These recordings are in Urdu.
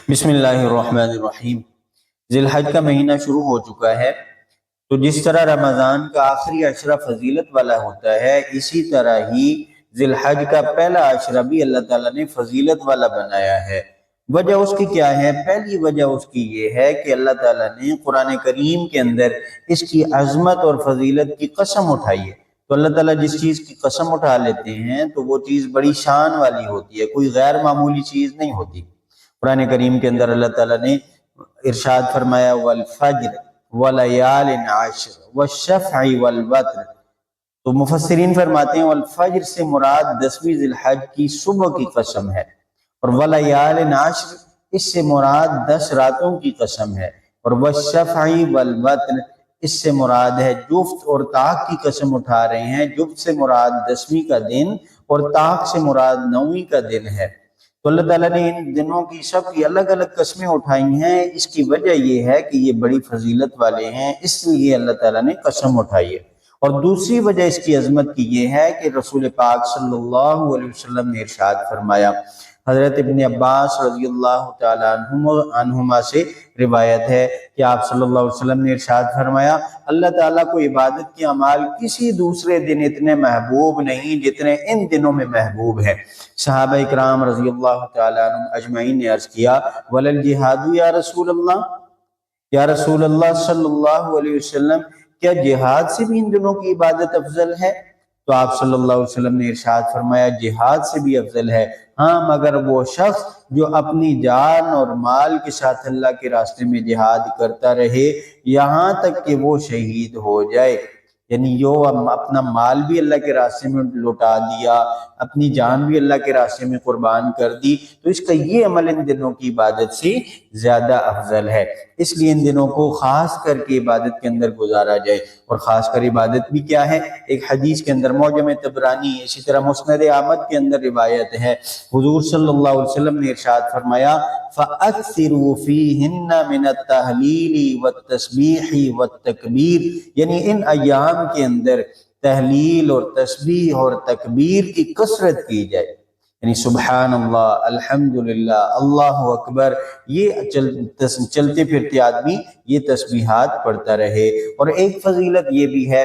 بسم اللہ الرحمن الرحیم۔ ذی الحج کا مہینہ شروع ہو چکا ہے، تو جس طرح رمضان کا آخری عشرہ فضیلت والا ہوتا ہے، اسی طرح ہی ذی الحج کا پہلا عشرہ بھی اللہ تعالیٰ نے فضیلت والا بنایا ہے۔ وجہ اس کی کیا ہے؟ پہلی وجہ اس کی یہ ہے کہ اللہ تعالیٰ نے قرآن کریم کے اندر اس کی عظمت اور فضیلت کی قسم اٹھائی ہے۔ تو اللہ تعالیٰ جس چیز کی قسم اٹھا لیتے ہیں تو وہ چیز بڑی شان والی ہوتی ہے، کوئی غیر معمولی چیز نہیں ہوتی۔ قرآن کریم کے اندر اللہ تعالیٰ نے ارشاد فرمایا والفجر ولیال عشر والشفع والوتر، تو مفسرین فرماتے ہیں والفجر سے مراد 10ویں ذی الحج کی صبح کی قسم ہے، اور ولیال عشر اس سے مراد 10 راتوں کی قسم ہے، اور والشفع والوتر اس سے مراد ہے جفت اور طاق کی قسم اٹھا رہے ہیں۔ جفت سے مراد 10ویں کا دن اور طاق سے مراد 9ویں کا دن ہے۔ تو اللہ تعالیٰ نے ان دنوں کی سب کی الگ الگ قسمیں اٹھائی ہیں۔ اس کی وجہ یہ ہے کہ یہ بڑی فضیلت والے ہیں، اس لیے اللہ تعالیٰ نے قسم اٹھائی ہے۔ اور دوسری وجہ اس کی عظمت کی یہ ہے کہ رسول پاک صلی اللہ علیہ وسلم نے ارشاد فرمایا، حضرت ابن عباس رضی اللہ تعالیٰ عنہما سے روایت ہے کہ آپ صلی اللہ علیہ وسلم نے ارشاد فرمایا، اللہ تعالیٰ کو عبادت کے اعمال کسی دوسرے دن اتنے محبوب نہیں جتنے ان دنوں میں محبوب ہیں۔ صحابہ اکرام رضی اللہ تعالیٰ عنہ اجمعین نے عرض کیا ولل جہاد یا رسول اللہ، یا رسول اللہ صلی اللہ علیہ وسلم، کیا جہاد سے بھی ان دنوں کی عبادت افضل ہے؟ تو آپ صلی اللہ علیہ وسلم نے ارشاد فرمایا جہاد سے بھی افضل ہے، ہاں مگر وہ شخص جو اپنی جان اور مال کے ساتھ اللہ کے راستے میں جہاد کرتا رہے یہاں تک کہ وہ شہید ہو جائے، یعنی اپنا مال بھی اللہ کے راستے میں لوٹا دیا، اپنی جان بھی اللہ کے راستے میں قربان کر دی، تو اس کا یہ عمل ان دنوں کی عبادت سے زیادہ افضل ہے۔ اس لیے ان دنوں کو خاص کر کے عبادت کے اندر گزارا جائے۔ اور خاص کر عبادت بھی کیا ہے؟ ایک حدیث کے اندر معجم طبرانی، اسی طرح مسند احمد کے اندر روایت ہے، حضور صلی اللہ علیہ وسلم نے ارشاد فرمایا فَأَكْثِرُوا فِيهِنَّ مِنَ التَّهْلِيلِ وَالتَّسْبِيحِ وَالتَّكْبِيرِ، یعنی ان ایام کے اندر تحلیل اور تسبیح اور تکبیر کی کثرت کی جائے، یعنی سبحان اللہ، الحمدللہ، اللہ اکبر، یہ چلتے پھرتے آدمی یہ تسبیحات پڑھتا رہے۔ اور ایک فضیلت یہ بھی ہے،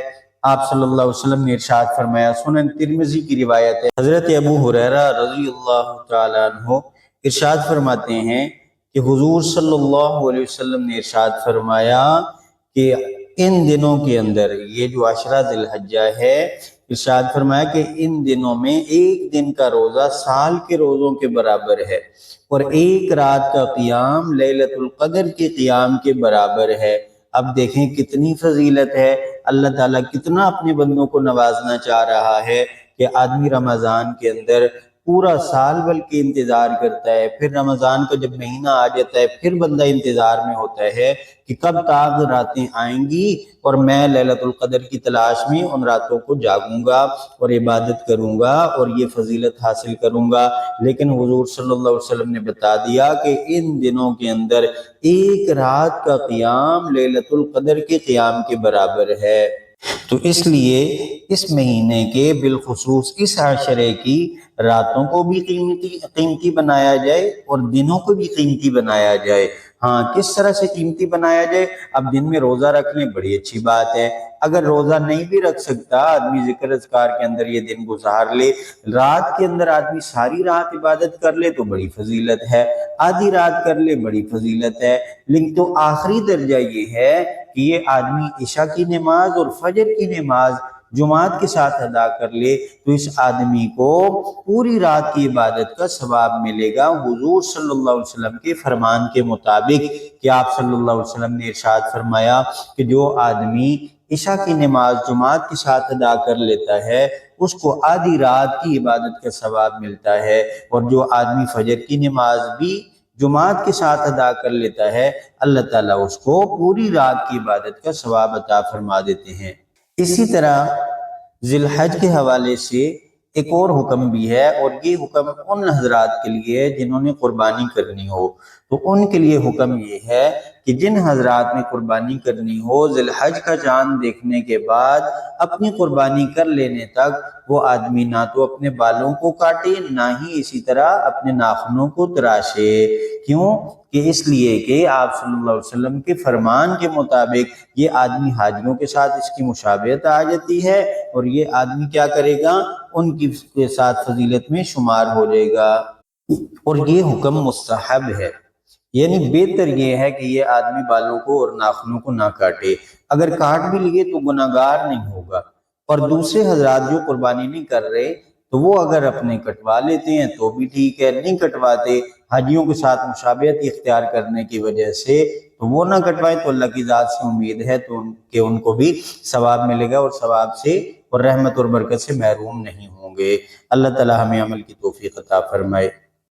آپ صلی اللہ علیہ وسلم نے ارشاد فرمایا، سنن ترمذی کی روایت ہے، حضرت ابو ہریرہ رضی اللہ تعالیٰ عنہ ارشاد فرماتے ہیں کہ حضور صلی اللہ علیہ وسلم نے ارشاد فرمایا کہ ان دنوں کے اندر یہ جو عشرہ ذی الحجہ ہے، ارشاد فرمایا کہ ان دنوں میں ایک دن کا روزہ سال کے روزوں کے برابر ہے، اور ایک رات کا قیام لیلۃ القدر کے قیام کے برابر ہے۔ اب دیکھیں کتنی فضیلت ہے، اللہ تعالیٰ کتنا اپنے بندوں کو نوازنا چاہ رہا ہے کہ آدمی رمضان کے اندر پورا سال بلکہ انتظار کرتا ہے، پھر رمضان کا جب مہینہ آ جاتا ہے پھر بندہ انتظار میں ہوتا ہے کہ کب تاغ راتیں آئیں گی اور میں لیلۃ القدر کی تلاش میں ان راتوں کو جاگوں گا اور عبادت کروں گا اور یہ فضیلت حاصل کروں گا۔ لیکن حضور صلی اللہ علیہ وسلم نے بتا دیا کہ ان دنوں کے اندر ایک رات کا قیام لیلۃ القدر کے قیام کے برابر ہے۔ تو اس لیے اس مہینے کے بالخصوص اس عشرے کی راتوں کو بھی قیمتی بنایا جائے اور دنوں کو بھی قیمتی بنایا جائے۔ ہاں کس طرح سے قیمتی بنایا جائے؟ اب دن میں روزہ رکھ لیں، بڑی اچھی بات ہے۔ اگر روزہ نہیں بھی رکھ سکتا آدمی ذکر اذکار کے اندر یہ دن گزار لے، رات کے اندر آدمی ساری رات عبادت کر لے تو بڑی فضیلت ہے، آدھی رات کر لے بڑی فضیلت ہے۔ لیکن تو آخری درجہ یہ ہے کہ یہ آدمی عشاء کی نماز اور فجر کی نماز جماعت کے ساتھ ادا کر لے تو اس آدمی کو پوری رات کی عبادت کا ثواب ملے گا، حضور صلی اللہ علیہ وسلم کے فرمان کے مطابق، کہ آپ صلی اللہ علیہ وسلم نے ارشاد فرمایا کہ جو آدمی عشاء کی نماز جماعت کے ساتھ ادا کر لیتا ہے اس کو آدھی رات کی عبادت کا ثواب ملتا ہے، اور جو آدمی فجر کی نماز بھی جماعت کے ساتھ ادا کر لیتا ہے اللہ تعالیٰ اس کو پوری رات کی عبادت کا ثواب عطا فرما دیتے ہیں۔ اسی طرح ذی الحج کے حوالے سے ایک اور حکم بھی ہے، اور یہ حکم ان حضرات کے لیے جنہوں نے قربانی کرنی ہو، تو ان کے لیے حکم یہ ہے کہ جن حضرات نے قربانی کرنی ہو ذی الحج کا چاند دیکھنے کے بعد اپنی قربانی کر لینے تک وہ آدمی نہ تو اپنے بالوں کو کاٹے نہ ہی اسی طرح اپنے ناخنوں کو تراشے۔ کیوں؟ کہ اس لیے کہ آپ صلی اللہ علیہ وسلم کے فرمان کے مطابق یہ آدمی حاجیوں کے ساتھ اس کی مشابہت آ جاتی ہے اور یہ آدمی کیا کرے گا؟ ان کے ساتھ فضیلت میں شمار ہو جائے گا، اور یہ حکم مستحب ہے، یعنی بہتر یہ ہے کہ یہ آدمی بالوں کو اور ناخنوں کو نہ کاٹے۔ اگر کاٹ بھی لیے تو گناہ گار نہیں ہوگا۔ اور دوسرے حضرات جو قربانی نہیں کر رہے تو وہ اگر اپنے کٹوا لیتے ہیں تو بھی ٹھیک ہے، نہیں کٹواتے حاجیوں کے ساتھ مشابہت اختیار کرنے کی وجہ سے تو وہ نہ کٹوائے، تو اللہ کی ذات سے امید ہے تو کہ ان کو بھی ثواب ملے گا اور ثواب سے اور رحمت اور برکت سے محروم نہیں ہوں گے۔ اللہ تعالی ہمیں عمل کی توفیق عطا فرمائے۔